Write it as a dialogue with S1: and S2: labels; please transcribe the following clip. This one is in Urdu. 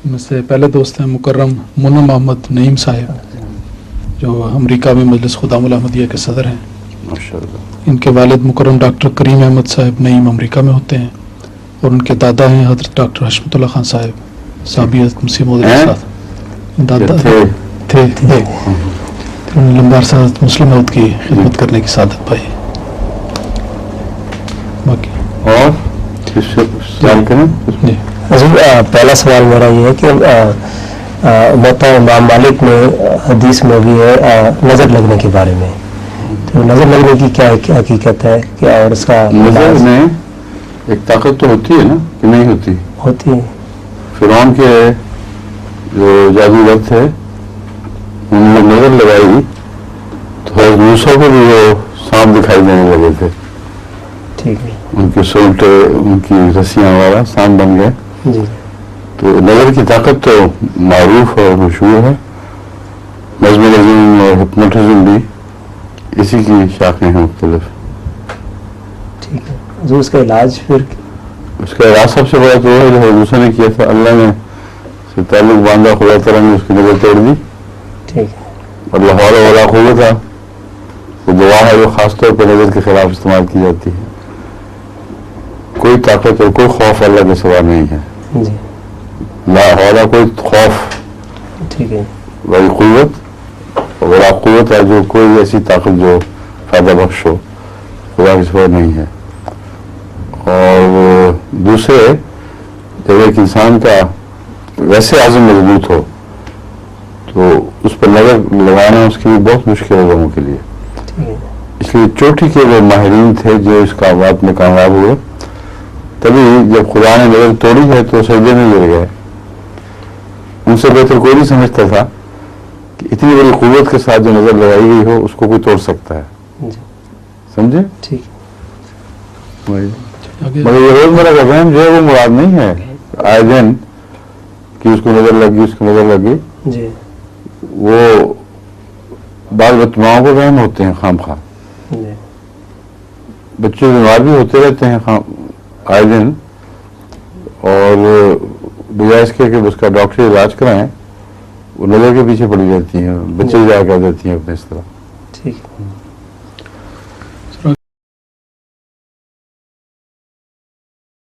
S1: میں سے پہلے دوست ہیں مکرم مونا محمد نعیم صاحب، جو امریکہ میں مجلس خدام الاحمدیہ کے صدر ہیں ماشاءاللہ۔ ان کے والد مکرم ڈاکٹر کریم احمد صاحب نعیم امریکہ میں ہوتے ہیں، اور ان کے دادا ہیں حضرت ڈاکٹر حشمت اللہ خان صاحب صحابی حضرت مسیح موعود علیہ السلام، دادا تھے انہوں نے لمبا عرصہ حضرت مسلم موعود کی خدمت کرنے کی سعادت پائی۔ باقی
S2: اور
S3: جی حضور، پہلا سوال میرا یہ ہے کہ موطا امام مالک میں حدیث میں بھی ہے نظر لگنے کے بارے میں، تو نظر لگنے کی کیا حقیقت ہے کیا، اور اس کا
S2: نظر میں ایک طاقت تو ہوتی ہے نا کہ نہیں ہوتی؟
S3: ہوتی ہے۔
S2: فرعون کے جو جادوگر تھے انہوں نے نظر لگائی تو حضرت موسیٰ کو بھی وہ سانپ دکھائی دینے لگے تھے،
S3: ٹھیک ہے،
S2: ان کے سولٹے ان کی رسیاں والا سانپ بن گئے۔
S3: جی
S2: تو نظر کی طاقت تو معروف اور مشہور ہے، میزمرزم اور ہپنوٹزم بھی اسی کی شاخیں ہیں مختلف۔
S3: ٹھیک ہے، جو اس کا علاج پھر
S2: اس کا علاج سب سے بڑا تو ہے جو موسیٰ نے کیا تھا، اللہ نے سے تعلق باندھا، خدا تعالیٰ نے اس کی نظر توڑ دی،
S3: ٹھیک ہے،
S2: اور لا حول ولا قوت تھا وہ دعا ہے جو خاص طور پر نظر کے خلاف استعمال کی جاتی ہے۔ کوئی طاقت اور کوئی خوف اللہ کے سوا نہیں ہے،
S3: جی
S2: لا حول کوئی خوف
S3: ٹھیک ہے،
S2: وہی قوت ولا قوت ہے جو کوئی ایسی طاقت جو فائدہ بخش ہو خدا کے سوا نہیں ہے۔ اور دوسرے جب ایک انسان کا ویسے عزم مضبوط ہو تو اس پر نظر لگانا اس کے لیے بہت مشکل ہے لوگوں کے لیے،
S3: ٹھیک ہے،
S2: اس لیے چوٹی کے وہ ماہرین تھے جو اس کامات میں کامیاب ہوئے، تبھی جب خدا نے نظر توڑی ہے تو سجدے میں گر گئے۔ ان سے بہتر کوئی نہیں سمجھتا تھا کہ اتنی بڑی قوت کے ساتھ جو نظر لگائی گئی ہو اس کو کوئی توڑ سکتا ہے،
S3: جی
S2: سمجھے؟
S3: ٹھیک ہے،
S2: مگر یہ روزمرہ کا وہم جو ہے وہ مراد نہیں ہے آئے دن کہ اس کو نظر لگ گئی، اس کو نظر لگ گئی،
S3: جی
S2: وہ بعض بچوں کو وہم ہوتے ہیں خام خواہ،
S3: جی
S2: بچے بیمار بھی ہوتے رہتے ہیں آئے دن، اور بجائے اس کے کہ اس کا ڈاکٹری علاج کرائیں وہ نظر کے پیچھے پڑی رہتی ہیں، بچے جا کر دیتی ہیں اپنے اس طرح۔
S3: ٹھیک ہے۔